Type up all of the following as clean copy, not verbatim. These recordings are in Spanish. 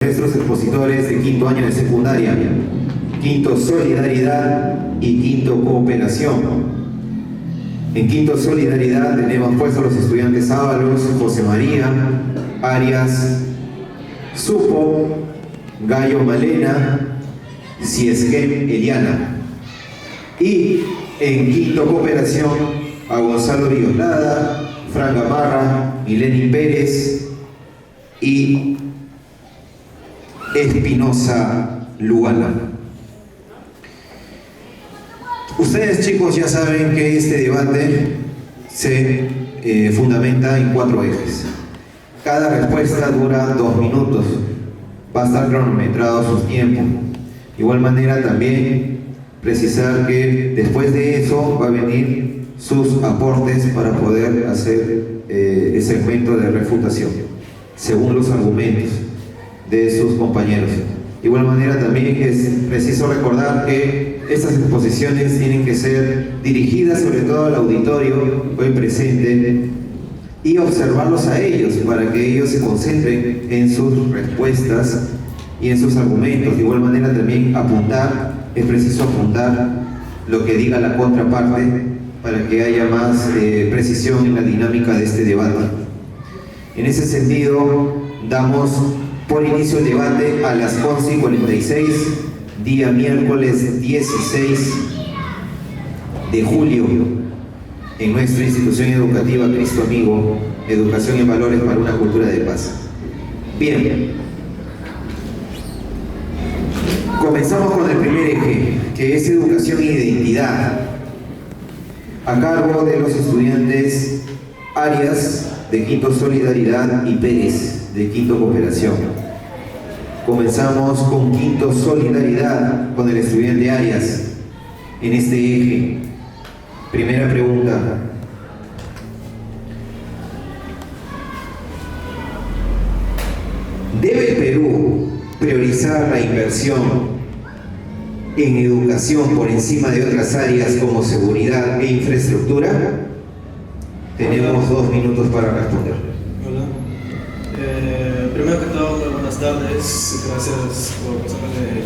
Nuestros expositores de quinto año de secundaria, quinto Solidaridad y quinto Cooperación. En quinto Solidaridad tenemos pues a los estudiantes Ábalos, José María, Arias, Supo, Gallo Malena, Ciesquem Eliana. Y en quinto Cooperación a Gonzalo Villoslada, Fran Gamarra, Mileni Pérez y Espinosa Lugana. Ustedes, chicos, ya saben que este debate se fundamenta en 4 ejes. Cada respuesta dura 2 minutos. Va a estar cronometrado sus tiempos. De igual manera, también precisar que después de eso va a venir sus aportes para poder hacer el segmento de refutación, según los argumentos de sus compañeros. De igual manera, también es preciso recordar que estas exposiciones tienen que ser dirigidas sobre todo al auditorio hoy presente y observarlos a ellos para que ellos se concentren en sus respuestas y en sus argumentos. De igual manera, también es preciso apuntar lo que diga la contraparte para que haya más precisión en la dinámica de este debate. En ese sentido, damos por inicio el debate a las 11:46, día miércoles 16 de julio, en nuestra institución educativa Cristo Amigo, Educación en Valores para una Cultura de Paz. Bien, comenzamos con el primer eje, que es Educación e Identidad, a cargo de los estudiantes Arias, de quinto Solidaridad, y Pérez, de quinto Cooperación. Comenzamos con quinto Solidaridad, con el estudiante Arias, en este eje. Primera pregunta. ¿Debe el Perú priorizar la inversión en educación por encima de otras áreas como seguridad e infraestructura? Tenemos 2 minutos para responder. Hola. Primero que todo, muy buenas tardes. Gracias por pasarme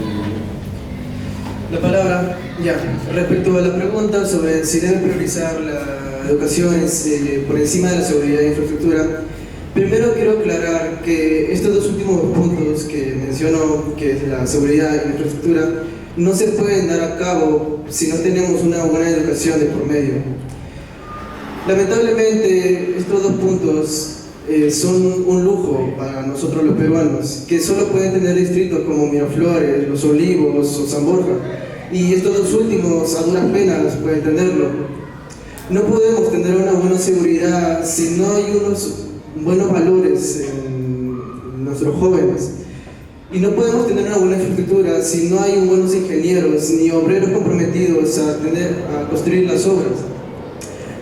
la palabra. Ya, respecto a la pregunta sobre si debe priorizar la educación por encima de la seguridad e infraestructura, primero quiero aclarar que estos 2 últimos puntos que menciono, que es la seguridad y la infraestructura, no se pueden dar a cabo si no tenemos una buena educación de por medio. Lamentablemente, estos 2 puntos son un lujo para nosotros los peruanos, que solo pueden tener distritos como Miraflores, Los Olivos o San Borja, y estos 2 últimos a duras penas pueden tenerlo. No podemos tener una buena seguridad si no hay unos buenos valores en nuestros jóvenes, y no podemos tener una buena infraestructura si no hay buenos ingenieros ni obreros comprometidos a construir las obras.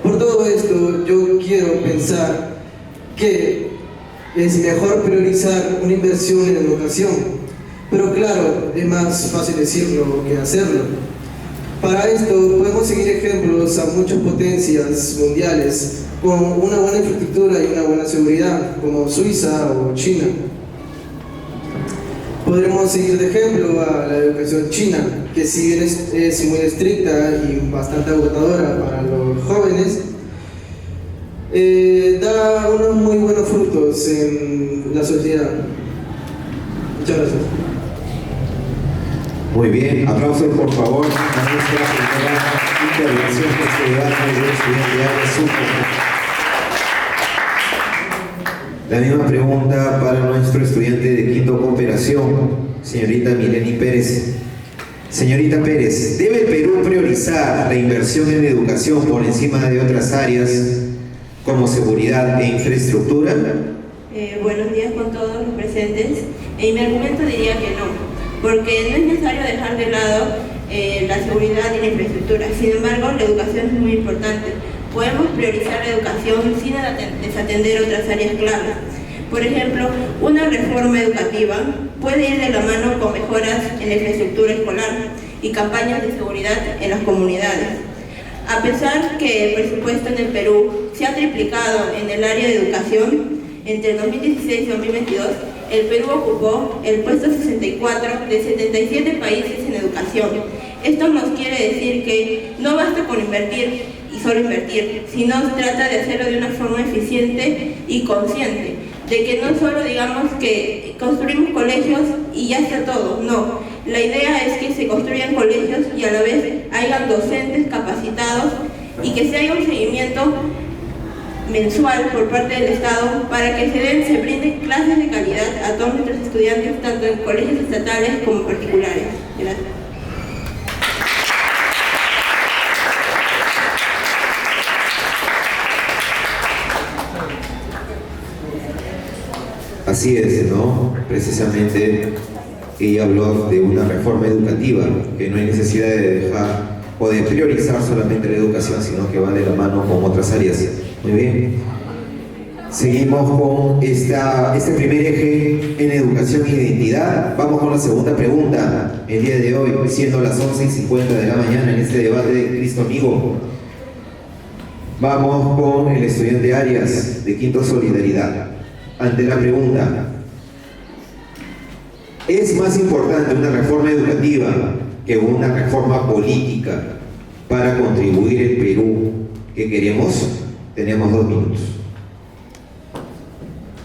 Por todo esto, yo quiero pensar que es mejor priorizar una inversión en educación, pero claro, es más fácil decirlo que hacerlo. Para esto podemos seguir ejemplos a muchas potencias mundiales con una buena infraestructura y una buena seguridad, como Suiza o China. Podremos seguir de ejemplo a la educación china, que si bien es muy estricta y bastante agotadora para los jóvenes, da unos muy buenos frutos en la sociedad. Muchas gracias. Muy bien, aplausos por favor a nuestra primera intervención que se debate del estudiante Arias Supo. La misma pregunta para nuestro estudiante de quinto Cooperación, señorita Mileni Pérez. Señorita Pérez, ¿debe el Perú priorizar la inversión en educación por encima de otras áreas como seguridad e infraestructura? Buenos días con todos los presentes. Mi argumento diría que no, porque no es necesario dejar de lado la seguridad y la infraestructura. Sin embargo, la educación es muy importante. Podemos priorizar la educación sin desatender otras áreas claves. Por ejemplo, una reforma educativa puede ir de la mano con mejoras en la infraestructura escolar y campañas de seguridad en las comunidades. A pesar que el presupuesto en el Perú se ha triplicado en el área de educación entre 2016 y 2022, el Perú ocupó el puesto 64 de 77 países en educación. Esto nos quiere decir que no basta con invertir y solo invertir, sino trata de hacerlo de una forma eficiente y consciente, de que no solo digamos que construimos colegios y ya está todo, no. La idea es que se construyan colegios y a la vez hayan docentes capacitados y que se haga un seguimiento mensual por parte del Estado para que se brinden clases de calidad a todos nuestros estudiantes, tanto en colegios estatales como particulares. Gracias. Así es, ¿no? Precisamente ella habló de una reforma educativa, que no hay necesidad de dejar o de priorizar solamente la educación, sino que va de la mano con otras áreas. Muy bien. Seguimos con este primer eje en educación e identidad. Vamos con la segunda pregunta. El día de hoy, siendo las 11:50 de la mañana, en este debate de Cristo Amigo, vamos con el estudiante Arias, de Quinto Solidaridad. Ante la pregunta, ¿es más importante una reforma educativa que una reforma política para contribuir el Perú que queremos? Tenemos 2 minutos.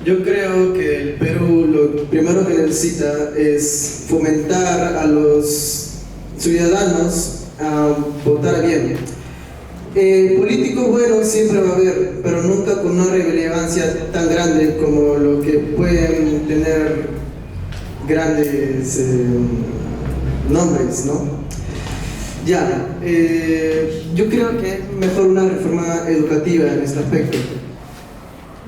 Yo creo que el Perú lo primero que necesita es fomentar a los ciudadanos a votar bien. Políticos buenos siempre va a haber, pero nunca con una relevancia tan grande como lo que pueden tener grandes nombres, ¿no? Yo creo que es mejor una reforma educativa en este aspecto,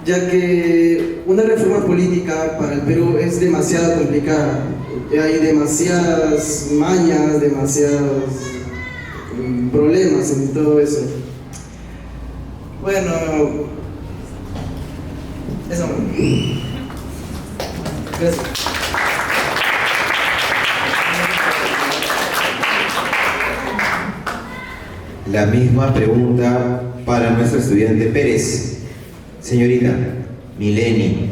ya que una reforma política para el Perú es demasiado complicada. Hay demasiadas mañas, demasiados problemas en todo eso. Bueno, eso. Gracias. La misma pregunta para nuestro estudiante Pérez. Señorita Mileni,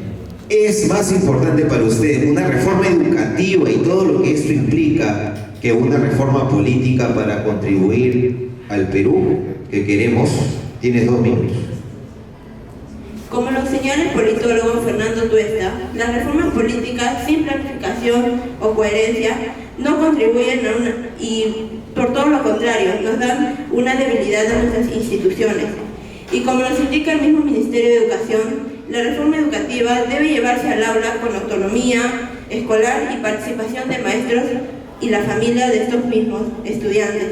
¿es más importante para usted una reforma educativa y todo lo que esto implica que una reforma política para contribuir al Perú que queremos? Tienes 2 minutos. Como lo señala el politólogo Fernando Tuesta, las reformas políticas sin planificación o coherencia no contribuyen y por todo lo contrario, nos dan una debilidad a nuestras instituciones. Y como nos indica el mismo Ministerio de Educación, la reforma educativa debe llevarse al aula con autonomía escolar y participación de maestros y la familia de estos mismos estudiantes.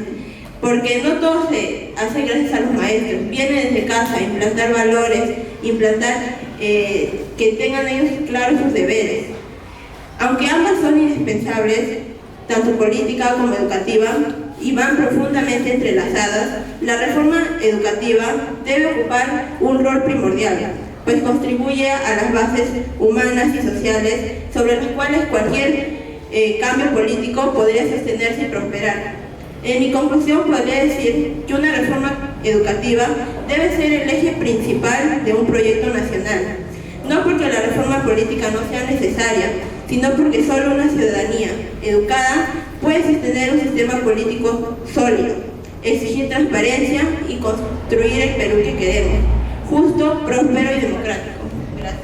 Porque no todo se hace gracias a los maestros, viene desde casa, implantar valores, implantar que tengan ellos claros sus deberes. Aunque ambas son indispensables, tanto política como educativa, y van profundamente entrelazadas, la reforma educativa debe ocupar un rol primordial, pues contribuye a las bases humanas y sociales sobre las cuales cualquier cambio político podría sostenerse y prosperar. En mi conclusión podría decir que una reforma educativa debe ser el eje principal de un proyecto nacional, no porque la reforma política no sea necesaria, sino porque solo una ciudadanía educada puede sostener un sistema político sólido, exigir transparencia y construir el Perú que queremos, justo, próspero y democrático. Gracias.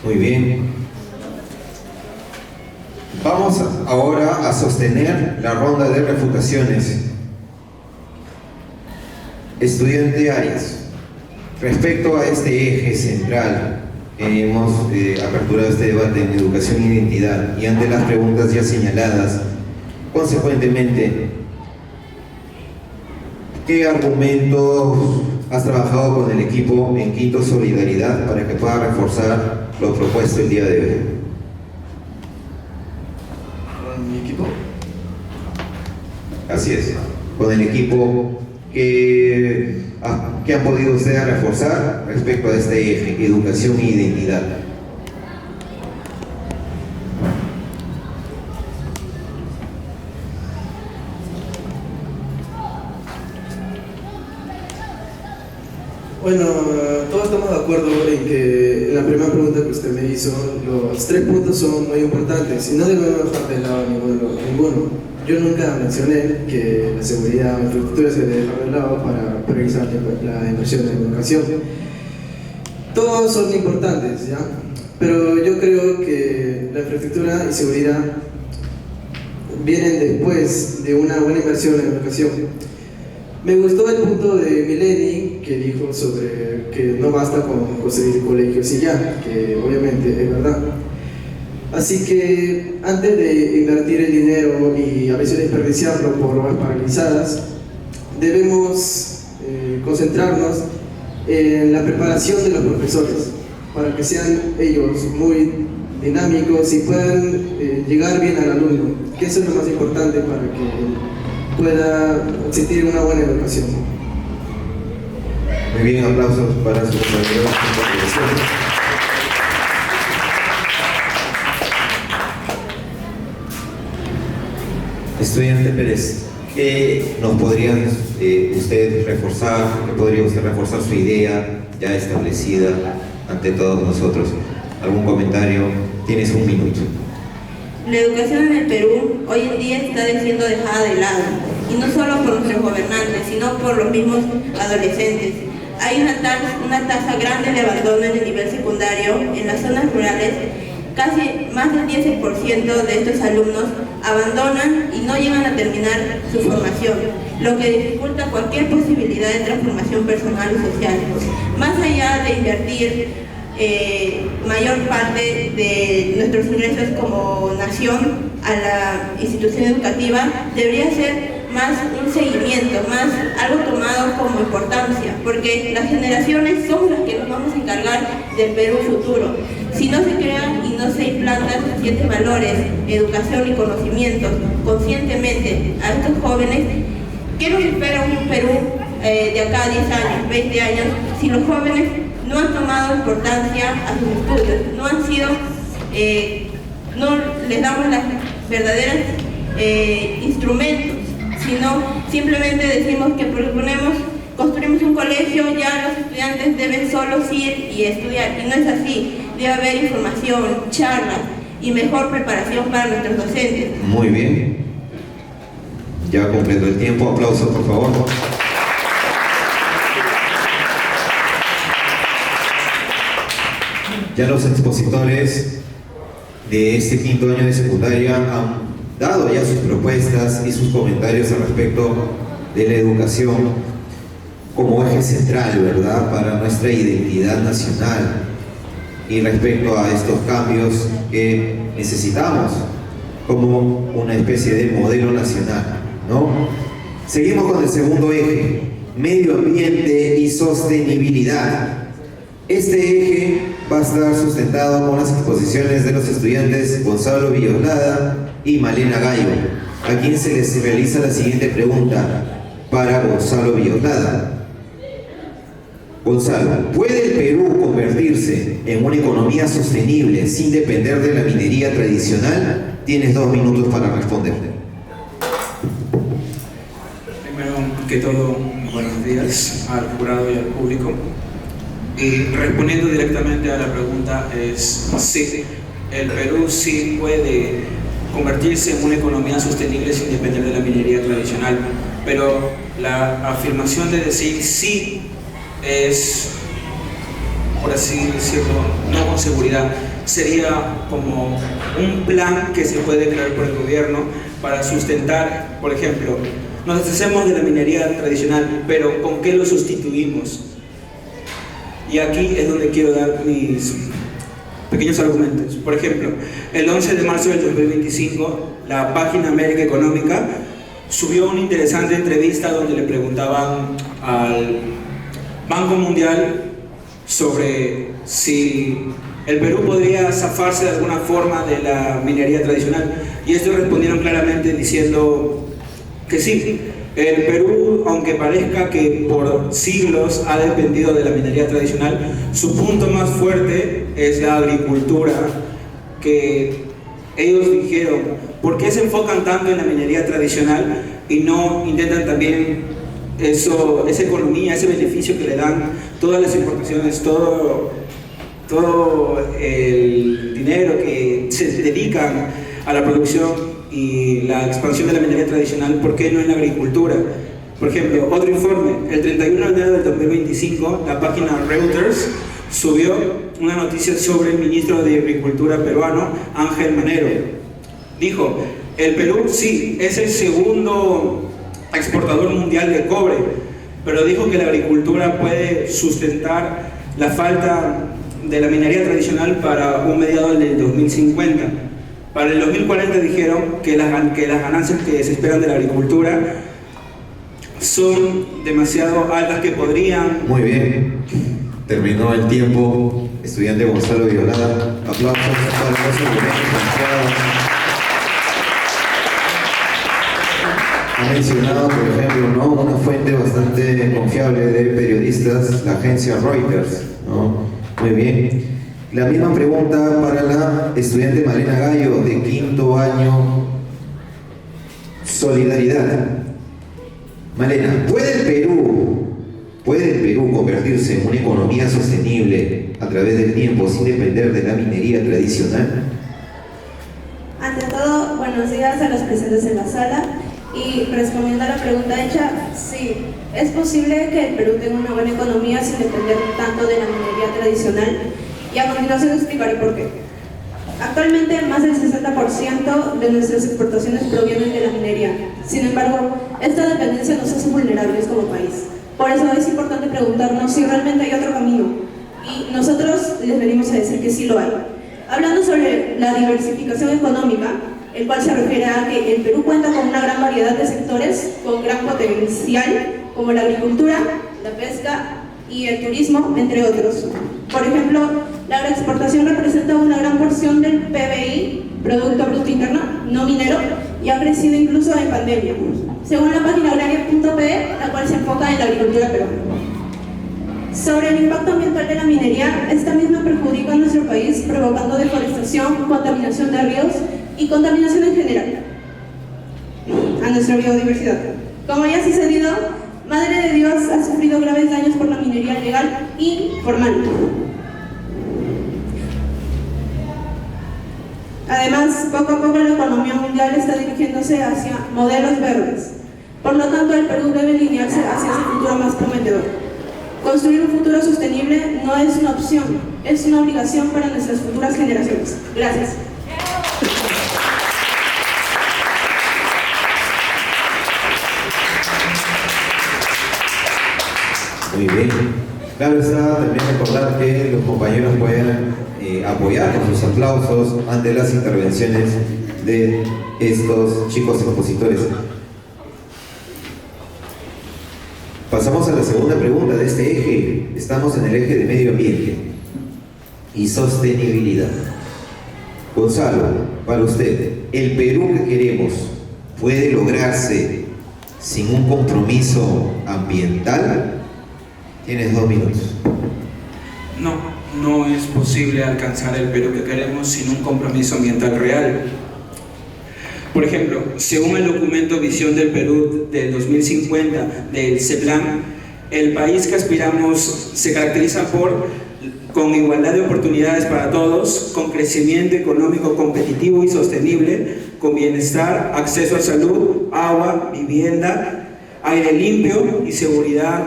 Muy bien. Vamos ahora a sostener la ronda de refutaciones. Estudiante Arias, respecto a este eje central, hemos aperturado este debate en educación e identidad y ante las preguntas ya señaladas, consecuentemente, ¿qué argumentos has trabajado con el equipo en Quinto Solidaridad para que pueda reforzar lo propuesto el día de hoy? ¿Con mi equipo? Así es, con el equipo que han podido ustedes reforzar respecto a este eje, educación e identidad. Bueno, todos estamos de acuerdo en que en la primera pregunta que usted me hizo, los 3 puntos son muy importantes y no debemos dejar de lado ninguno. Yo nunca mencioné que la seguridad o infraestructura se debe dejar de lado para priorizar la inversión en educación. Todos son importantes, ¿ya? Pero yo creo que la infraestructura y seguridad vienen después de una buena inversión en educación. Me gustó el punto de Mileni que dijo sobre que no basta con construir colegios y ya, que obviamente es verdad. Así que antes de invertir el dinero y a veces desperdiciarlo por obras paralizadas, debemos concentrarnos en la preparación de los profesores para que sean ellos muy dinámicos y puedan llegar bien al alumno, que eso es lo más importante para que pueda existir una buena educación. Muy bien, aplausos para su compañero. Estudiante Pérez, ¿qué nos podrían usted reforzar? ¿Qué podría usted reforzar su idea ya establecida ante todos nosotros? ¿Algún comentario? Tienes 1 minuto. La educación en el Perú hoy en día está siendo dejada de lado, y no solo por nuestros gobernantes, sino por los mismos adolescentes. Hay una tasa grande de abandono en el nivel secundario. En las zonas rurales, casi más del 10% de estos alumnos abandonan y no llegan a terminar su formación, lo que dificulta cualquier posibilidad de transformación personal o social. Más allá de invertir mayor parte de nuestros ingresos como nación a la institución educativa, debería ser más un seguimiento, más algo tomado como importancia, porque las generaciones son las que nos vamos a encargar del Perú futuro. Si no se crean y no se implantan suficientes valores, educación y conocimientos conscientemente a estos jóvenes, ¿qué nos espera un Perú de acá a 10 años, 20 años, si los jóvenes no han tomado importancia a sus estudios, no han sido, no les damos las verdaderas instrumentos, sino simplemente decimos que construimos un colegio, ya los estudiantes deben solos ir y estudiar, y no es así. Debe haber información, charlas y mejor preparación para nuestros docentes. Muy bien. Ya completo el tiempo. Aplausos, por favor. Ya los expositores de este 5º año de secundaria han dado ya sus propuestas y sus comentarios al respecto de la educación como eje central, ¿verdad?, para nuestra identidad nacional y respecto a estos cambios que necesitamos como una especie de modelo nacional, ¿no? Seguimos con el segundo eje, medio ambiente y sostenibilidad. Este eje va a estar sustentado con las exposiciones de los estudiantes Gonzalo Villoslada y Malena Gallo, a quien se les realiza la siguiente pregunta para Gonzalo Villoslada. Gonzalo, ¿puede el Perú convertirse en una economía sostenible sin depender de la minería tradicional? Tienes 2 minutos para responder. Primero que todo, buenos días al jurado y al público. Y respondiendo directamente a la pregunta, es sí, el Perú sí puede convertirse en una economía sostenible sin depender de la minería tradicional, pero la afirmación de decir sí es, por así decirlo, no con seguridad. Sería como un plan que se puede crear por el gobierno para sustentar, por ejemplo, nos deshacemos de la minería tradicional, pero ¿con qué lo sustituimos? Y aquí es donde quiero dar mis pequeños argumentos. Por ejemplo, el 11 de marzo del 2025, la página América Económica subió una interesante entrevista donde le preguntaban al Banco Mundial sobre si el Perú podría zafarse de alguna forma de la minería tradicional. Y estos respondieron claramente diciendo que sí. El Perú, aunque parezca que por siglos ha dependido de la minería tradicional, su punto más fuerte es la agricultura, que ellos dijeron, ¿por qué se enfocan tanto en la minería tradicional y no intentan también esa economía, ese beneficio que le dan todas las importaciones, todo el dinero que se dedican a la producción y la expansión de la minería tradicional, ¿por qué no en la agricultura? Por ejemplo, otro informe, el 31 de enero del 2025, la página Reuters subió una noticia sobre el ministro de Agricultura peruano, Ángel Manero. Dijo, el Perú sí, es el segundo exportador mundial de cobre, pero dijo que la agricultura puede sustentar la falta de la minería tradicional para un mediado del 2050. Para el 2040 dijeron que las ganancias que se esperan de la agricultura son demasiado altas que podrían... Muy bien, terminó el tiempo. Estudiante Gonzalo Violada, aplausos para los estudiantes. Ha mencionado, por ejemplo, ¿no?, una fuente bastante confiable de periodistas, la agencia Reuters, ¿no? Muy bien. La misma pregunta para la estudiante Malena Gallo, de 5º año, Solidaridad. Malena, ¿puede el Perú convertirse en una economía sostenible a través del tiempo sin depender de la minería tradicional? Ante todo, buenos días a los presentes en la sala. Y respondiendo a la pregunta hecha, sí, es posible que el Perú tenga una buena economía sin depender tanto de la minería tradicional, y a continuación explicaré por qué. Actualmente, más del 60% de nuestras exportaciones provienen de la minería. Sin embargo, esta dependencia nos hace vulnerables como país. Por eso es importante preguntarnos si realmente hay otro camino, y nosotros les venimos a decir que sí lo hay. Hablando sobre la diversificación económica, el cual se refiere a que el Perú cuenta con una gran variedad de sectores con gran potencial, como la agricultura, la pesca y el turismo, entre otros. Por ejemplo, la agroexportación representa una gran porción del PBI, Producto Bruto Interno, no minero, y ha crecido incluso en pandemia, según la página agraria.pe, la cual se enfoca en la agricultura peruana. Sobre el impacto ambiental de la minería, esta misma perjudica a nuestro país, provocando deforestación, contaminación de ríos y contaminación en general a nuestra biodiversidad. Como ya ha sucedido, Madre de Dios ha sufrido graves daños por la minería legal y formal. Además, poco a poco la economía mundial está dirigiéndose hacia modelos verdes. Por lo tanto, el Perú debe alinearse hacia ese futuro más prometedor. Construir un futuro sostenible no es una opción, es una obligación para nuestras futuras generaciones. Gracias. Muy bien. Claro está también recordar que los compañeros pueden apoyar con sus aplausos ante las intervenciones de estos chicos expositores. Pasamos a la segunda pregunta de este eje. Estamos en el eje de medio ambiente y sostenibilidad. Gonzalo, para usted, ¿el Perú que queremos puede lograrse sin un compromiso ambiental? Tienes 2 minutos. No es posible alcanzar el Perú que queremos sin un compromiso ambiental real. Por ejemplo, según el documento Visión del Perú del 2050 del CEPLAN, el país que aspiramos se caracteriza con igualdad de oportunidades para todos, con crecimiento económico competitivo y sostenible, con bienestar, acceso a salud, agua, vivienda, aire limpio y seguridad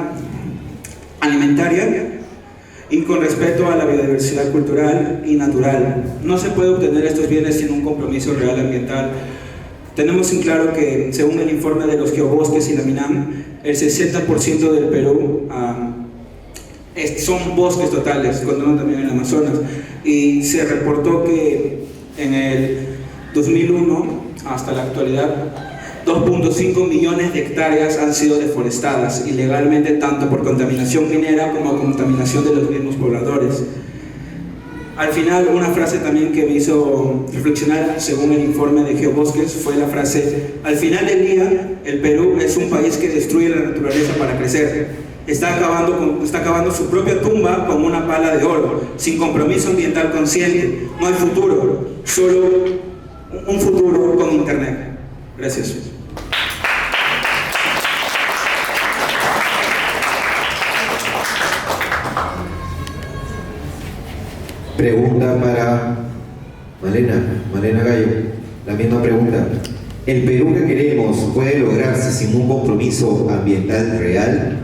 alimentaria, y con respeto a la biodiversidad cultural y natural. No se puede obtener estos bienes sin un compromiso real ambiental. Tenemos en claro que, según el informe de los geobosques y la MINAM, el 60% del Perú son bosques totales, contando también en el Amazonas, y se reportó que en el 2001 hasta la actualidad 2.5 millones de hectáreas han sido deforestadas ilegalmente, tanto por contaminación minera como contaminación de los mismos pobladores. Al final, una frase también que me hizo reflexionar, según el informe de Geobosques, fue la frase: al final del día, el Perú es un país que destruye la naturaleza para crecer. Está acabando su propia tumba con una pala de oro, sin compromiso ambiental consciente. No hay futuro, solo un futuro con internet. Gracias. Pregunta para Malena Gallo. La misma pregunta. ¿El Perú que queremos puede lograrse sin un compromiso ambiental real?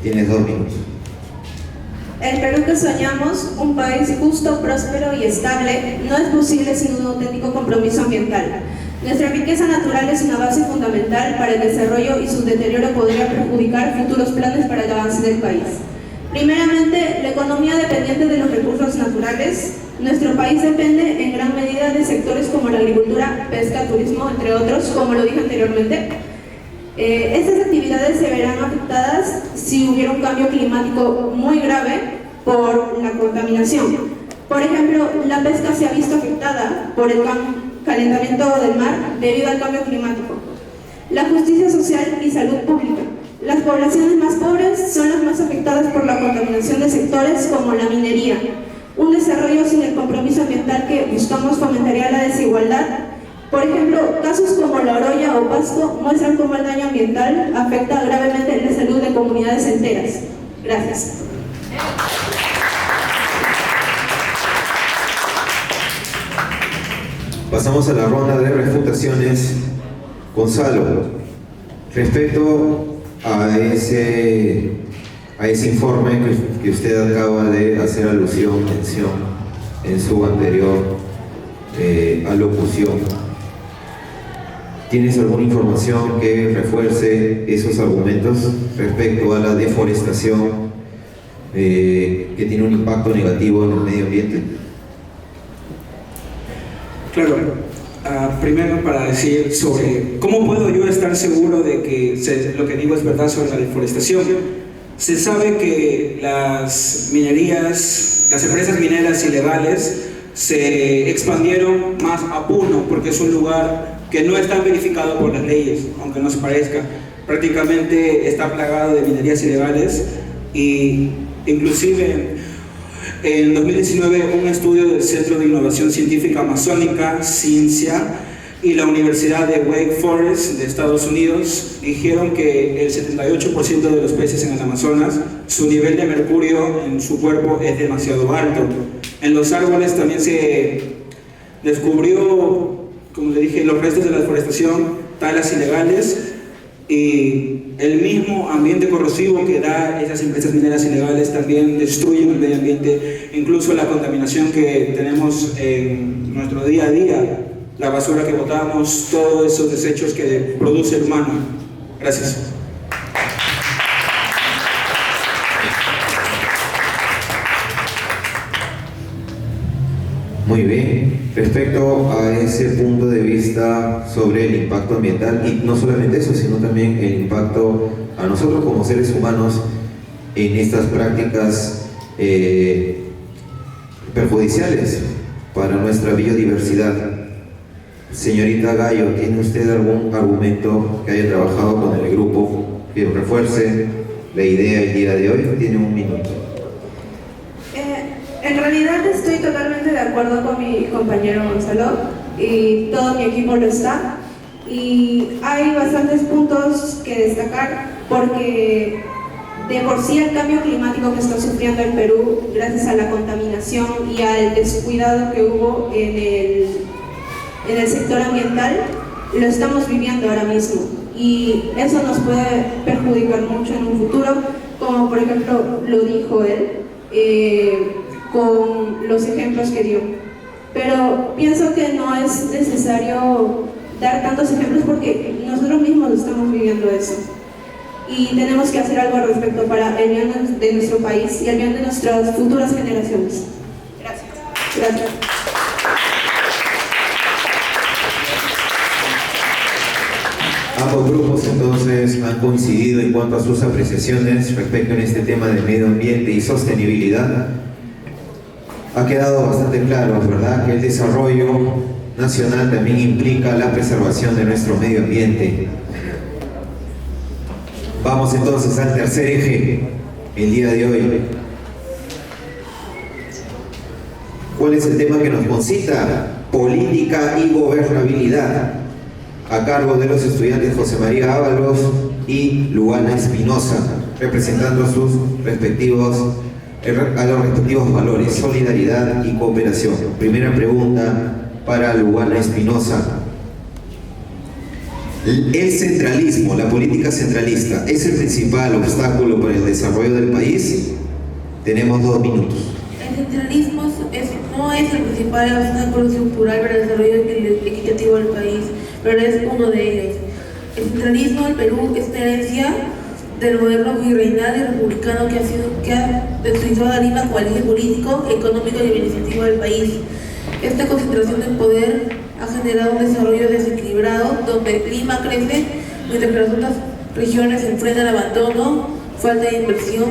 Tienes 2 minutos. El Perú que soñamos, un país justo, próspero y estable, no es posible sin un auténtico compromiso ambiental. Nuestra riqueza natural es una base fundamental para el desarrollo y su deterioro podría perjudicar futuros planes para el avance del país. Primeramente, la economía dependiente de los recursos naturales. Nuestro país depende en gran medida de sectores como la agricultura, pesca, turismo, entre otros, como lo dije anteriormente. Estas actividades se verán afectadas si hubiera un cambio climático muy grave por la contaminación. Por ejemplo, la pesca se ha visto afectada por el calentamiento del mar debido al cambio climático. La justicia social y salud pública. Las poblaciones más pobres son las más afectadas por la contaminación de sectores como la minería. Un desarrollo sin el compromiso ambiental que buscamos fomentaría la desigualdad. Por ejemplo, casos como La Oroya o Pasco muestran cómo el daño ambiental afecta gravemente la salud de comunidades enteras. Gracias. Pasamos a la ronda de refutaciones. Gonzalo, respecto a ese informe que usted acaba de hacer mención en su anterior alocución, ¿tienes alguna información que refuerce esos argumentos respecto a la deforestación que tiene un impacto negativo en el medio ambiente? Claro, primero para decir sobre cómo puedo yo estar seguro de que lo que digo es verdad sobre la deforestación. Se sabe que las empresas mineras ilegales se expandieron más a Puno porque es un lugar que no está verificado por las leyes, aunque no se parezca. Prácticamente está plagado de minerías ilegales y inclusive en 2019 un estudio del Centro de Innovación Científica Amazónica, CINCIA, y la Universidad de Wake Forest de Estados Unidos dijeron que el 78% de los peces en el Amazonas, su nivel de mercurio en su cuerpo es demasiado alto. En los árboles también se descubrió, como le dije, los restos de la deforestación, talas ilegales, y el mismo ambiente corrosivo que da esas empresas mineras ilegales también destruyen el medio ambiente, incluso la contaminación que tenemos en nuestro día a día, la basura que botamos, todos esos desechos que produce el humano. Gracias. Muy bien, respecto a ese punto de vista sobre el impacto ambiental, y no solamente eso, sino también el impacto a nosotros como seres humanos en estas prácticas perjudiciales para nuestra biodiversidad. Señorita Gallo, ¿tiene usted algún argumento que haya trabajado con el grupo que refuerce la idea el día de hoy? Tiene 1 minuto. En realidad estoy totalmente de acuerdo con mi compañero Gonzalo y todo mi equipo lo está, y hay bastantes puntos que destacar porque de por sí el cambio climático que está sufriendo el Perú gracias a la contaminación y al descuidado que hubo en el sector ambiental lo estamos viviendo ahora mismo, y eso nos puede perjudicar mucho en un futuro, como por ejemplo lo dijo él con los ejemplos que dio. Pero pienso que no es necesario dar tantos ejemplos porque nosotros mismos estamos viviendo eso, y tenemos que hacer algo al respecto para el bien de nuestro país y el bien de nuestras futuras generaciones. Gracias. Gracias. Ambos grupos entonces han coincidido en cuanto a sus apreciaciones respecto a este tema de medio ambiente y sostenibilidad. Ha quedado bastante claro, ¿verdad?, que el desarrollo nacional también implica la preservación de nuestro medio ambiente. Vamos entonces al tercer eje el día de hoy. ¿Cuál es el tema que nos concita? Política y gobernabilidad, a cargo de los estudiantes José María Ábalos y Luana Espinosa, representando sus respectivos a los respectivos valores, solidaridad y cooperación. Primera pregunta para Luana Espinosa. ¿El centralismo, la política centralista, es el principal obstáculo para el desarrollo del país? Tenemos 2 minutos. El centralismo no es el principal obstáculo estructural para el desarrollo equitativo del país, pero es uno de ellos. El centralismo del Perú es una herencia del modelo virreinal y republicano que ha destruido a Lima como el eje político, económico y administrativo del país. Esta concentración de poder ha generado un desarrollo desequilibrado donde Lima crece mientras que las otras regiones enfrentan abandono, falta de inversión,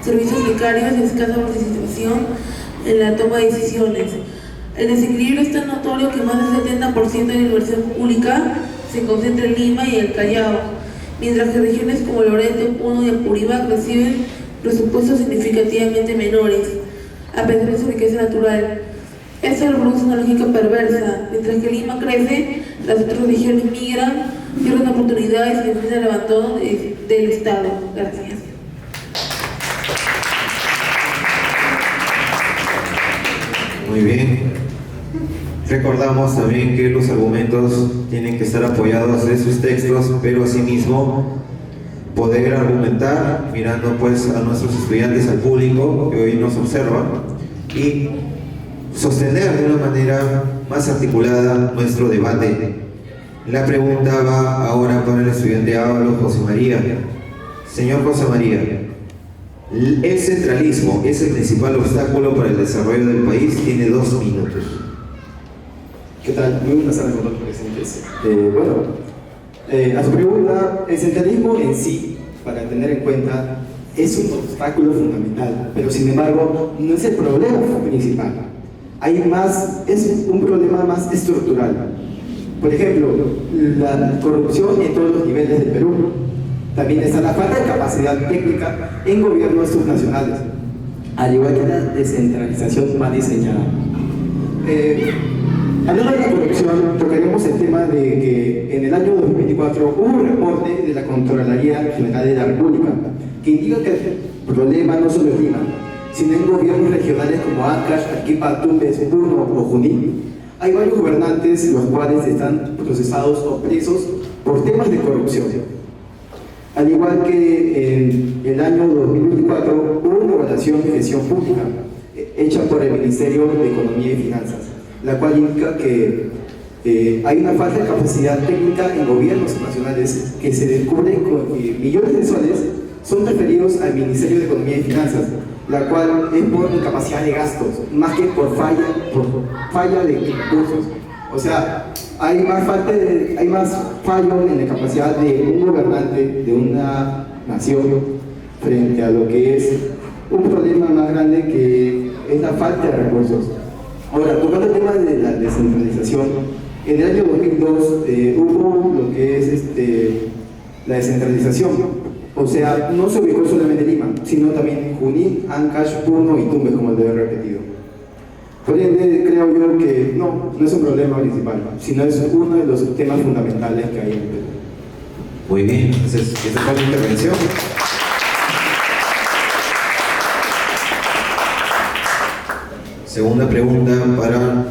servicios precarios y escasa participación en la toma de decisiones. El desequilibrio es tan notorio que más del 70% de la inversión pública se concentra en Lima y el Callao, mientras que regiones como Loreto, Puno y Apurímac reciben presupuestos significativamente menores, a pesar de su riqueza natural. Esto reproduce una lógica perversa. Mientras que Lima crece, las otras regiones migran, pierden oportunidades y defienden el abandono del Estado. Gracias. Muy bien. Recordamos también que los argumentos tienen que estar apoyados en sus textos, pero asimismo poder argumentar mirando pues a nuestros estudiantes, al público que hoy nos observa, y sostener de una manera más articulada nuestro debate. La pregunta va ahora para el estudiante Ábalos José María. Señor José María, ¿el centralismo es el principal obstáculo para el desarrollo del país? Tiene 2 minutos. ¿Qué tal? Muy buenas tardes a todos los presentes. A su pregunta, el centralismo en sí, para tener en cuenta, es un obstáculo fundamental, pero sin embargo no es el problema principal. Es un problema más estructural. Por ejemplo, la corrupción en todos los niveles del Perú. También está la falta de capacidad técnica en gobiernos subnacionales, al igual que la descentralización mal diseñada. Hablando de la corrupción, tocaremos el tema de que en el año 2024 hubo un reporte de la Contraloría General de la República que indica que el problema no solo es Lima, sino en gobiernos regionales como Ancash, Arequipa, Tumbes, Puno o Junín. Hay varios gobernantes los cuales están procesados o presos por temas de corrupción. Al igual que en el año 2024 hubo una evaluación de gestión pública hecha por el Ministerio de Economía y Finanzas, la cual indica que hay una falta de capacidad técnica en gobiernos nacionales que se descubre que millones de soles son referidos al Ministerio de Economía y Finanzas, la cual es por incapacidad de gastos, más que por falla de recursos. O sea, hay más fallo en la capacidad de un gobernante de una nación frente a lo que es un problema más grande que es la falta de recursos. Ahora, tocando el tema de la descentralización, en el año 2002 hubo lo que es la descentralización. O sea, no se ubicó solamente Lima, sino también Junín, Ancash, Puno y Tumbes, como lo he repetido. Por ende, creo yo que no es un problema principal, sino es uno de los temas fundamentales que hay en el Perú. Muy bien, entonces, esta fue la intervención. Segunda pregunta para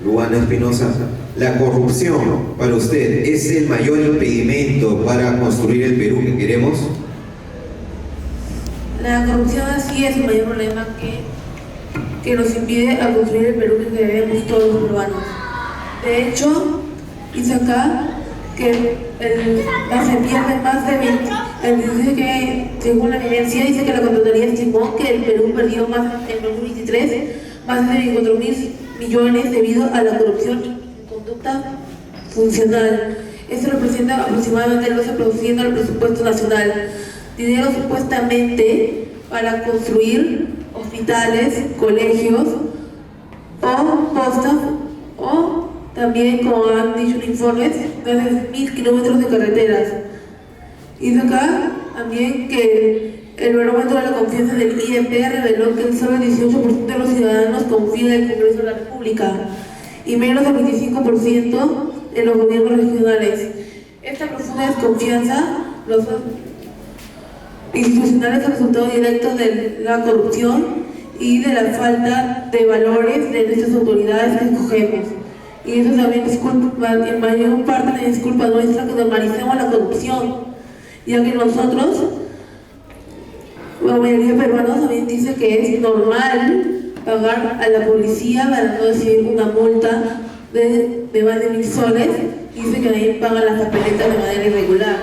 Luana Espinosa. ¿La corrupción para usted es el mayor impedimento para construir el Perú que queremos? La corrupción así es el mayor problema que nos impide a construir el Perú que queremos todos los peruanos. De hecho, dice acá que se pierde más de 20. Dice que, según la evidencia, dice que la Contraloría estimó que el Perú perdió más en 2023 más de 24.000 millones debido a la corrupción y conducta funcional. Esto representa aproximadamente el 12% del presupuesto nacional. Dinero supuestamente para construir hospitales, colegios o postas, o también, como han dicho en informes, más de 1.000 kilómetros de carreteras. Y de acá también que el barómetro de la confianza del IEP reveló que solo el 18% de los ciudadanos confían en el Congreso de la República y menos del 25% en los gobiernos regionales. Esta profunda desconfianza institucional es el resultado directo de la corrupción y de la falta de valores de nuestras autoridades que escogemos. Y eso también es culpa, en mayor parte es culpa nuestra, que normalicemos la corrupción, ya que nosotros, la mayoría de peruanos también dice que es normal pagar a la policía, para no decir una multa de más de 1.000 soles, dice que también pagan las papeletas de manera irregular.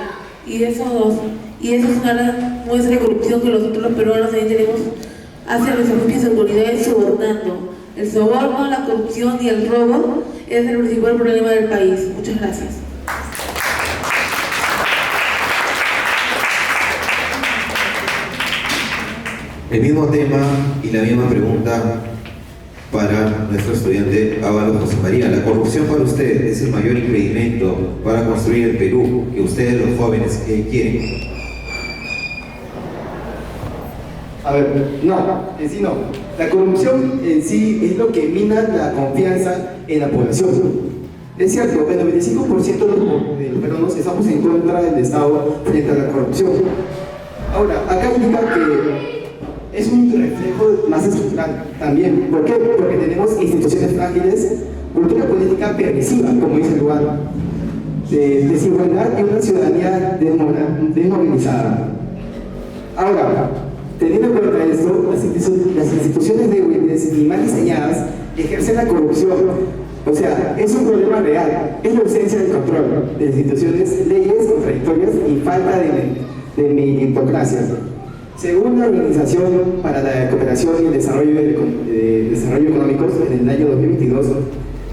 Y eso es una gran muestra de corrupción que nosotros los peruanos también tenemos hacia nuestras propias autoridades sobornando. El soborno, la corrupción y el robo es el principal problema del país. Muchas gracias. El mismo tema y la misma pregunta para nuestro estudiante Ábalos José María. ¿La corrupción para usted es el mayor impedimento para construir el Perú que ustedes los jóvenes quieren? A ver, no, en sí no. La corrupción en sí es lo que mina la confianza en la población. Es cierto, el 95% de los peruanos estamos en contra del Estado frente a la corrupción. Ahora, acá indica que es un reflejo más estructural también. ¿Por qué? Porque tenemos instituciones frágiles, cultura política permisiva, como dice el lugar, desigualdad y una ciudadanía desmovilizada. Ahora, teniendo en cuenta esto, las instituciones débiles y mal diseñadas ejercen la corrupción. O sea, es un problema real, es la ausencia del control de las instituciones, leyes contradictorias y falta de meritocracia. Según la Organización para la Cooperación y el Desarrollo Económicos, en el año 2022,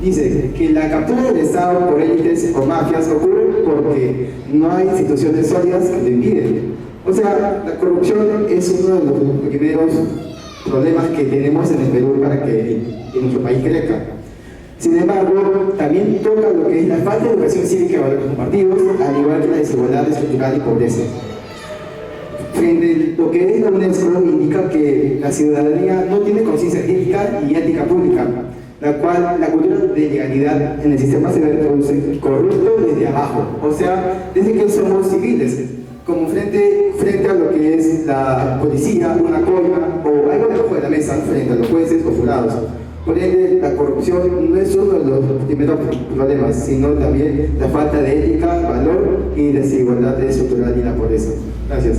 dice que la captura del Estado por élites o mafias ocurre porque no hay instituciones sólidas que lo impiden. O sea, la corrupción es uno de los primeros problemas que tenemos en el Perú para que nuestro país crezca. Sin embargo, también toca lo que es la falta de educación cívica y valores compartidos, al igual que la desigualdad estructural y pobreza. Frente a lo que es la UNESCO, indica que la ciudadanía no tiene conciencia ética y ética pública, la cual la cultura de legalidad en el sistema se reproduce corrupto desde abajo, o sea, desde que somos civiles, como frente a lo que es la policía, una coima o algo debajo de la mesa frente a los jueces o jurados. Por ende, la corrupción no es uno de los primeros problemas, sino también la falta de ética, valor y desigualdad estructural y la pobreza. Gracias.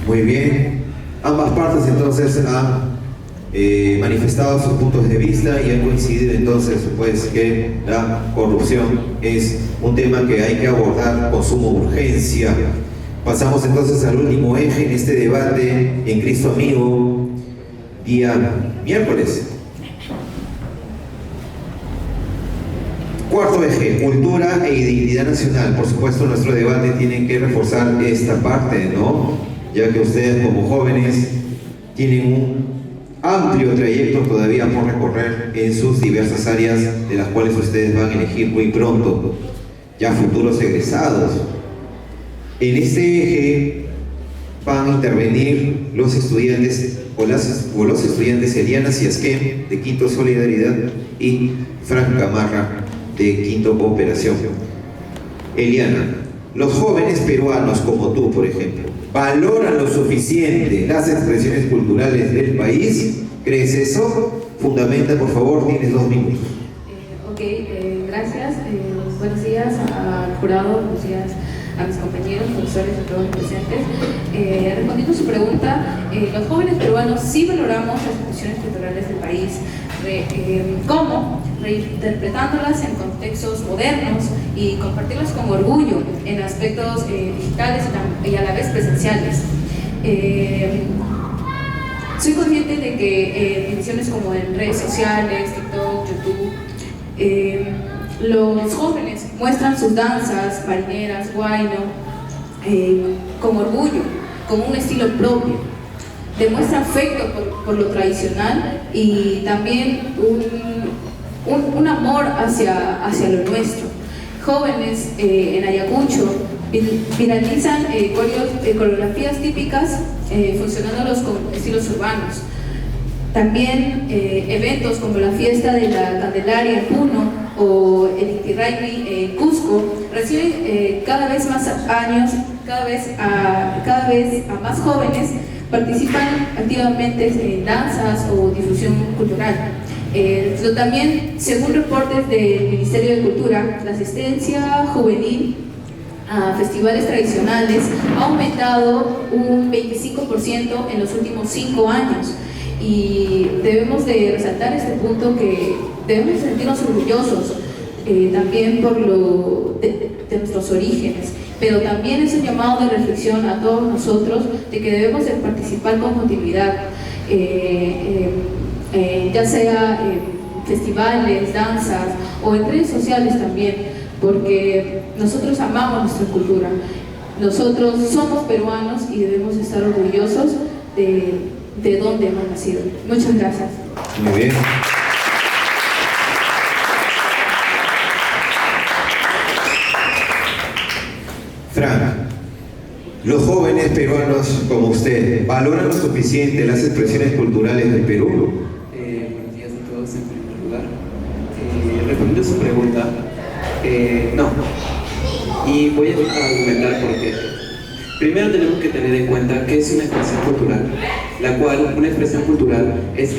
Muy bien. Ambas partes entonces han manifestado sus puntos de vista y han coincidido entonces pues que la corrupción es un tema que hay que abordar con suma urgencia. Pasamos entonces al último eje en este debate en Cristo Amigo, día miércoles. Cuarto eje, cultura e identidad nacional. Por supuesto, nuestro debate tiene que reforzar esta parte, ¿no? Ya que ustedes como jóvenes tienen un amplio trayecto todavía por recorrer en sus diversas áreas, de las cuales ustedes van a elegir muy pronto, ya futuros egresados. En este eje van a intervenir los estudiantes o los estudiantes Eliana Ciasquén de Quinto Solidaridad y Frank Gamarra de Quinto Cooperación. Eliana, los jóvenes peruanos como tú, por ejemplo, ¿valoran lo suficiente las expresiones culturales del país? ¿Crees eso? Fundamenta, por favor, tienes 2 minutos. Gracias. Buenos días al jurado, buenos días a mis compañeros, profesores y a todos los presentes. Respondiendo a su pregunta, los jóvenes peruanos sí valoramos las expresiones culturales del país. ¿Cómo? Reinterpretándolas en contextos modernos y compartirlas con orgullo en aspectos digitales y a la vez presenciales. Soy consciente de que dimensiones como en redes sociales, TikTok, YouTube, los jóvenes muestran sus danzas, marineras, huayno, con orgullo, con un estilo propio. Demuestra afecto por lo tradicional y también un amor hacia lo nuestro. Jóvenes en Ayacucho viralizan coreografías típicas funcionándolos con estilos urbanos. También eventos como la fiesta de la Candelaria en Puno o el Inti Raymi en Cusco, recibe cada vez más años, cada vez a más jóvenes participan activamente en danzas o difusión cultural. Pero también, según reportes del Ministerio de Cultura, la asistencia juvenil a festivales tradicionales ha aumentado un 25% en los últimos 5 años, y debemos de resaltar este punto, que debemos sentirnos orgullosos también por de nuestros orígenes, pero también es un llamado de reflexión a todos nosotros de que debemos de participar con continuidad, ya sea en festivales, danzas o en redes sociales también, porque nosotros amamos nuestra cultura, nosotros somos peruanos y debemos estar orgullosos de dónde hemos nacido. Muchas gracias. Muy bien. Frank, los jóvenes peruanos como usted, ¿valoran lo suficiente las expresiones culturales del Perú? Buenos días a todos en primer lugar. Respondiendo a su pregunta, no. Y voy a argumentar por qué. Primero tenemos que tener en cuenta qué es una expresión cultural, la cual una expresión cultural es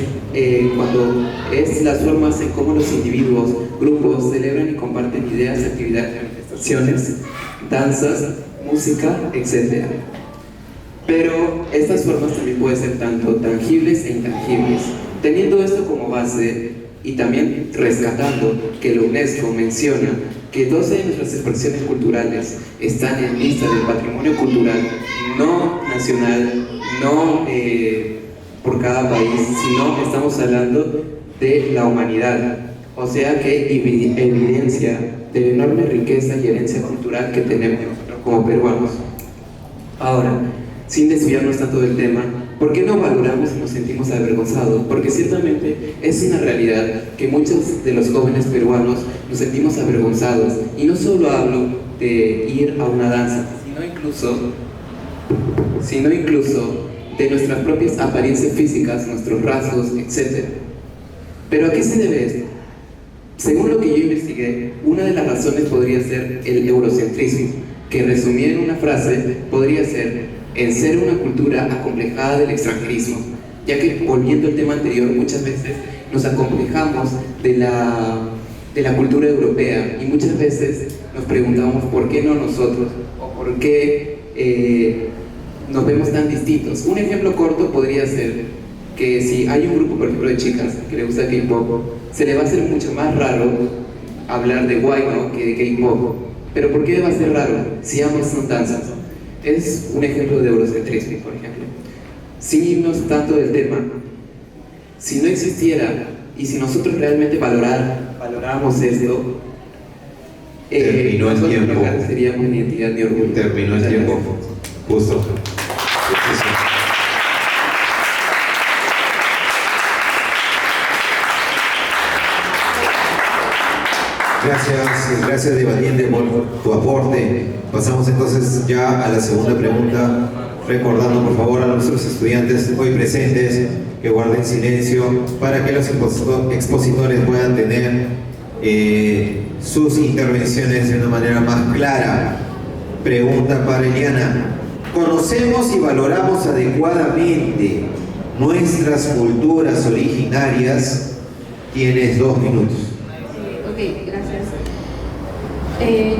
cuando es las formas en cómo los individuos, grupos celebran y comparten ideas, actividades, manifestaciones, danzas, música, etc. Pero estas formas también pueden ser tanto tangibles e intangibles. Teniendo esto como base y también rescatando que la UNESCO menciona que 12 de nuestras expresiones culturales están en lista del patrimonio cultural no nacional, no por cada país, sino estamos hablando de la humanidad. O sea que evidencia de la enorme riqueza y herencia cultural que tenemos nosotros como peruanos. Ahora, sin desviarnos tanto del tema, ¿por qué no valoramos y nos sentimos avergonzados? Porque ciertamente es una realidad que muchos de los jóvenes peruanos nos sentimos avergonzados. Y no solo hablo de ir a una danza, sino incluso de nuestras propias apariencias físicas, nuestros rasgos, etc. ¿Pero a qué se debe esto? Según lo que yo investigué, una de las razones podría ser el eurocentrismo, que resumida en una frase podría ser en ser una cultura acomplejada del extranjerismo, ya que, volviendo al tema anterior, muchas veces nos acomplejamos de la cultura europea y muchas veces nos preguntamos por qué no nosotros, o por qué nos vemos tan distintos. Un ejemplo corto podría ser que si hay un grupo, por ejemplo, de chicas que le gusta K-pop, se le va a hacer mucho más raro hablar de Wino que de K-pop. ¿Pero por qué va a ser raro si ambos son danzas? Es un ejemplo de eurocentrismo, por ejemplo. Sin irnos tanto del tema, si no existiera y si nosotros realmente valoráramos esto, terminó el tiempo. No seríamos ni identidad ni orgullo. Terminó el tiempo. Justo. Gracias debatiente por tu aporte. Pasamos entonces ya a la segunda pregunta, recordando por favor a nuestros estudiantes hoy presentes que guarden silencio para que los expositores puedan tener sus intervenciones de una manera más clara. Pregunta para Eliana: ¿conocemos y valoramos adecuadamente nuestras culturas originarias? Tienes 2 minutos. Gracias.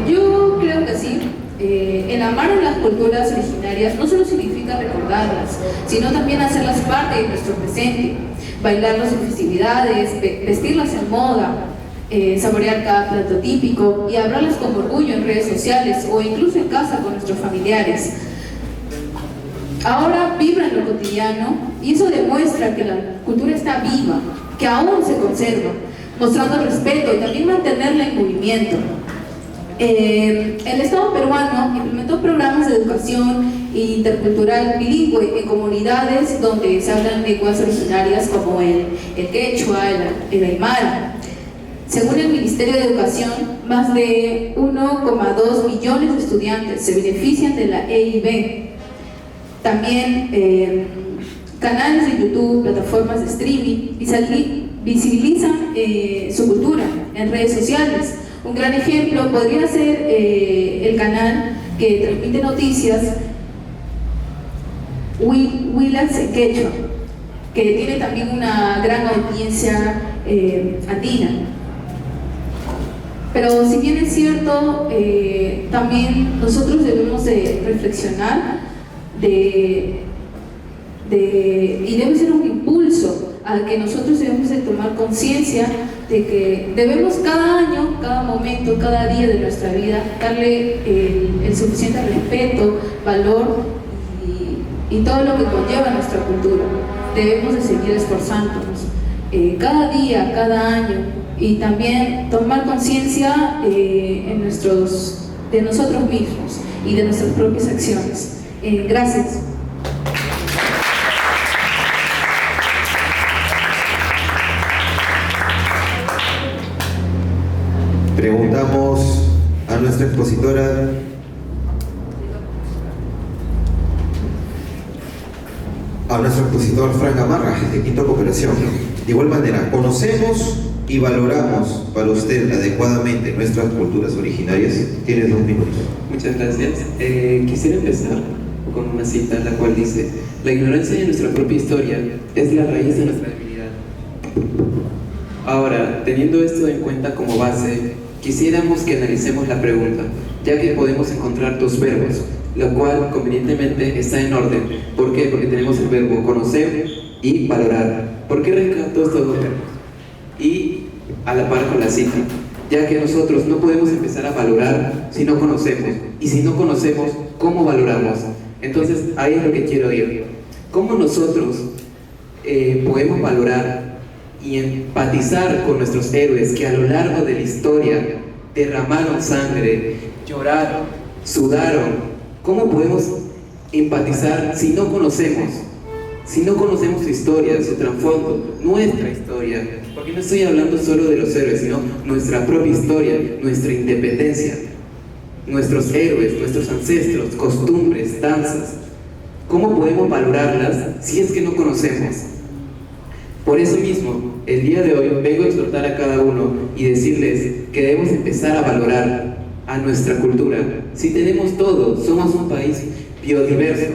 Yo creo que sí. El amar a las culturas originarias no solo significa recordarlas, sino también hacerlas parte de nuestro presente, bailarlas en festividades, vestirlas en moda, saborear cada plato típico y hablarlas con orgullo en redes sociales o incluso en casa con nuestros familiares. Ahora vibra en lo cotidiano y eso demuestra que la cultura está viva, que aún se conserva, mostrando respeto y también mantenerla en movimiento. El Estado peruano implementó programas de educación intercultural bilingüe en comunidades donde se hablan lenguas originarias como el quechua, el aymara. Según el Ministerio de Educación, más de 1,2 millones de estudiantes se benefician de la EIB. También canales de YouTube, plataformas de streaming y visibilizan su cultura en redes sociales. Un gran ejemplo podría ser el canal que transmite noticias Willax en Quechua, que tiene también una gran audiencia andina. Pero si bien es cierto, también nosotros debemos de reflexionar y debe ser un impulso a que nosotros debemos de tomar conciencia de que debemos cada año, cada momento, cada día de nuestra vida darle el suficiente respeto, valor y todo lo que conlleva nuestra cultura. Debemos de seguir esforzándonos cada día, cada año, y también tomar conciencia de nosotros mismos y de nuestras propias acciones. Gracias. Preguntamos a nuestra expositora. A nuestro expositor Frank Gamarra, de Quinto Cooperación. De igual manera, ¿conocemos y valoramos para usted adecuadamente nuestras culturas originarias? Tienes 2 minutos. Muchas gracias. Quisiera empezar con una cita, la cual dice: la ignorancia de nuestra propia historia es la raíz de nuestra debilidad. Ahora, teniendo esto en cuenta como base, quisiéramos que analicemos la pregunta, ya que podemos encontrar 2 verbos, lo cual convenientemente está en orden. ¿Por qué? Porque tenemos el verbo conocer y valorar. ¿Por qué rescato estos 2 verbos? Y a la par con la cita, ya que nosotros no podemos empezar a valorar si no conocemos, y si no conocemos, ¿cómo valoramos? Entonces ahí es lo que quiero ir. ¿Cómo nosotros podemos valorar y empatizar con nuestros héroes que a lo largo de la historia derramaron sangre, lloraron, sudaron? ¿Cómo podemos empatizar si no conocemos? Si no conocemos su historia, su trasfondo, nuestra historia, porque no estoy hablando solo de los héroes, sino nuestra propia historia, nuestra independencia, nuestros héroes, nuestros ancestros, costumbres, danzas. ¿Cómo podemos valorarlas si es que no conocemos? Por eso mismo, el día de hoy vengo a exhortar a cada uno y decirles que debemos empezar a valorar a nuestra cultura. Si tenemos todo, somos un país biodiverso.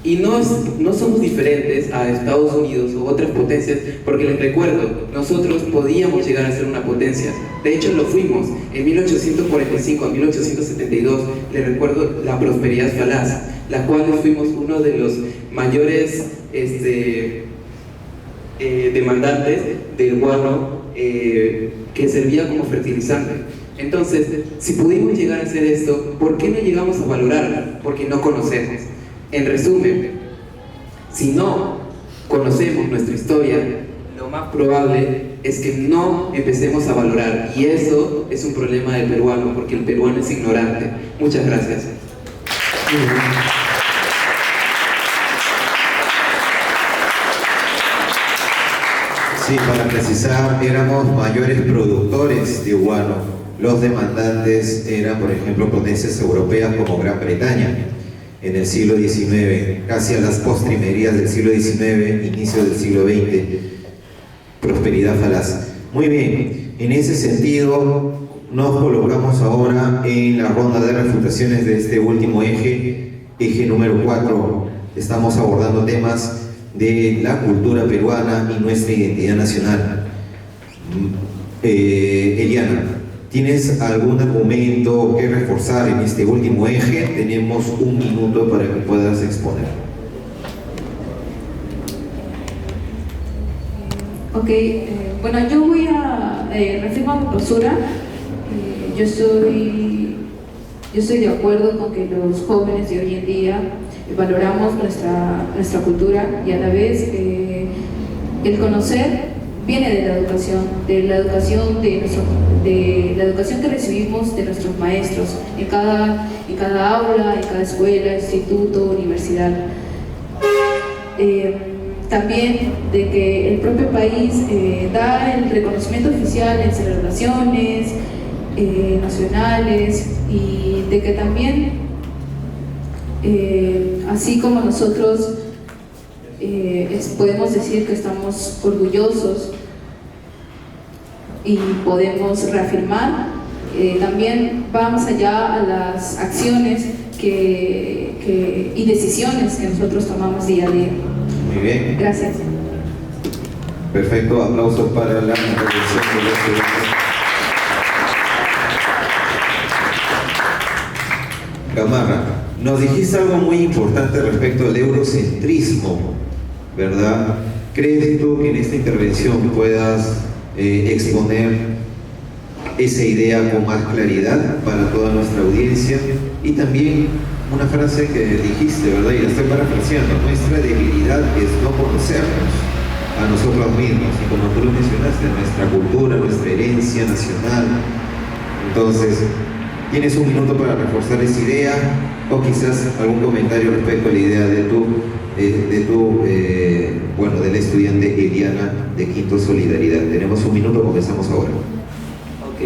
Y no somos diferentes a Estados Unidos u otras potencias, porque les recuerdo, nosotros podíamos llegar a ser una potencia. De hecho lo fuimos. En 1845 a 1872, les recuerdo la prosperidad falaz, la cual fuimos uno de los mayores demandantes del guano que servía como fertilizante. Entonces, si pudimos llegar a hacer esto, ¿por qué no llegamos a valorarla? Porque no conocemos. En resumen, si no conocemos nuestra historia, lo más probable es que no empecemos a valorar, y eso es un problema del peruano, porque el peruano es ignorante. Muchas gracias. Sí, para precisar, éramos mayores productores de guano. Los demandantes eran, por ejemplo, potencias europeas como Gran Bretaña en el siglo XIX, casi a las postrimerías del siglo XIX, inicio del siglo XX. Prosperidad falaz. Muy bien, en ese sentido nos colocamos ahora en la ronda de refutaciones de este último eje número 4. Estamos abordando temas de la cultura peruana y nuestra identidad nacional. Eliana, ¿tienes algún argumento que reforzar en este último eje? Tenemos 1 minuto para que puedas exponer. Ok, bueno, yo voy a reafirmar mi postura. Yo estoy de acuerdo con que los jóvenes de hoy en día valoramos nuestra cultura, y a la vez el conocer viene de la educación que recibimos de nuestros maestros en cada aula, en cada escuela, instituto, universidad. También de que el propio país da el reconocimiento oficial en celebraciones nacionales, y de que también así como nosotros podemos decir que estamos orgullosos y podemos reafirmar. También va más allá a las acciones y decisiones que nosotros tomamos día a día. Muy bien. Gracias. Perfecto, aplausos para la intervención de los estudiantes. Gamarra, nos dijiste algo muy importante respecto al eurocentrismo, ¿verdad? ¿Crees tú que en esta intervención puedas exponer esa idea con más claridad para toda nuestra audiencia? Y también una frase que dijiste, ¿verdad? Y la estoy parafraseando: nuestra debilidad es no conocernos a nosotros mismos, y como tú lo mencionaste, nuestra cultura, nuestra herencia nacional. Entonces, tienes un minuto para reforzar esa idea, o quizás algún comentario respecto a la idea de la estudiante Eliana de Quinto Solidaridad. Tenemos un minuto, comenzamos ahora. Ok,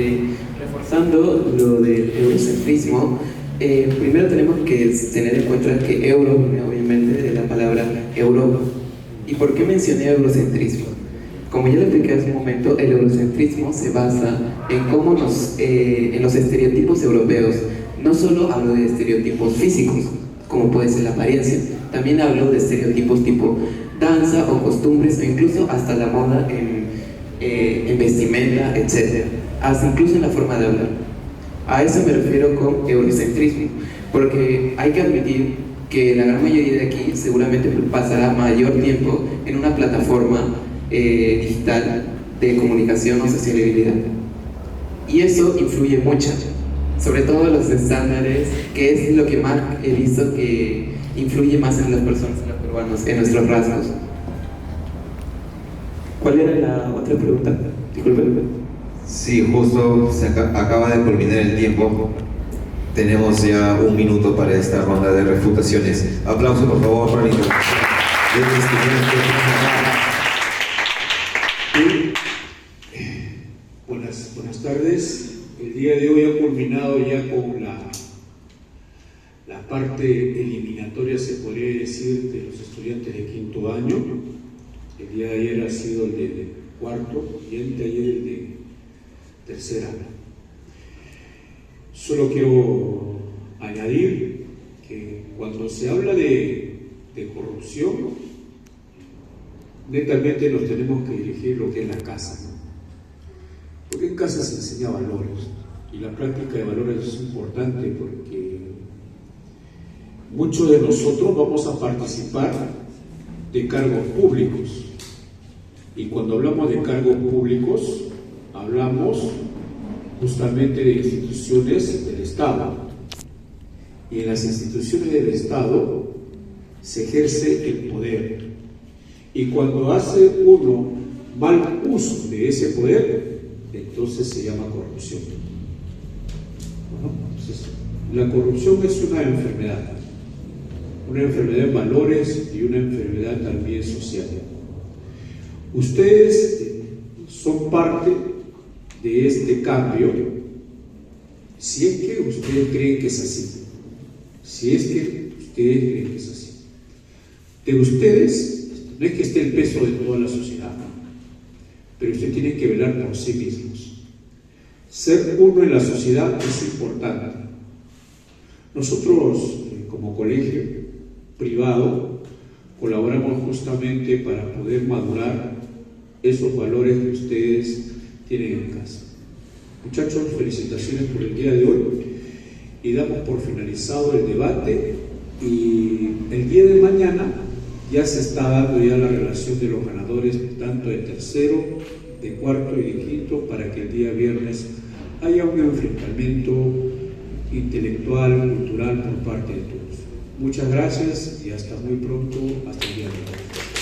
reforzando lo del eurocentrismo, primero tenemos que tener en cuenta que euro viene obviamente de la palabra Europa. ¿Y por qué mencioné eurocentrismo? Como ya le expliqué hace un momento, el eurocentrismo se basa en cómo en los estereotipos europeos. No solo hablo de estereotipos físicos, como puede ser la apariencia, también hablo de estereotipos tipo danza o costumbres, o incluso hasta la moda en vestimenta, etc. Hasta incluso en la forma de hablar. A eso me refiero con eurocentrismo, porque hay que admitir que la gran mayoría de aquí seguramente pasará mayor tiempo en una plataforma digital de comunicación o sociabilidad. Y eso influye mucho, sobre todo los estándares, que es lo que más he visto que influye más en las personas, en los peruanos, en nuestros rasgos. ¿Cuál era la otra pregunta? Disculpe. Sí, justo se acaba de culminar el tiempo. Tenemos ya un minuto para esta ronda de refutaciones. Aplauso, por favor, para la intervención del estudiante. Buenas tardes. El día de hoy ha culminado ya con la parte eliminatoria, se podría decir, de los estudiantes de quinto año. El día de ayer ha sido el de cuarto y el de ayer el de tercer año. Solo quiero añadir que cuando se habla de corrupción, netamente nos tenemos que dirigir lo que es la casa, ¿no? Porque en casa se enseña valores, y la práctica de valores es importante porque muchos de nosotros vamos a participar de cargos públicos, y cuando hablamos de cargos públicos hablamos justamente de instituciones del Estado, y en las instituciones del Estado se ejerce el poder, y cuando hace uno mal uso de ese poder, entonces se llama corrupción. Bueno, entonces, la corrupción es una enfermedad en valores y una enfermedad también social. Ustedes son parte de este cambio, si es que ustedes creen que es así, de ustedes no es que esté el peso de toda la sociedad, pero ustedes tienen que velar por sí mismos. Ser uno en la sociedad es importante. Nosotros, como colegio privado, colaboramos justamente para poder madurar esos valores que ustedes tienen en casa. Muchachos, felicitaciones por el día de hoy, y damos por finalizado el debate, y el día de mañana ya se está dando ya la relación de los ganadores, tanto de tercero, de cuarto y de quinto, para que el día viernes haya un enfrentamiento intelectual, cultural por parte de todos. Muchas gracias y hasta muy pronto, hasta el día de hoy.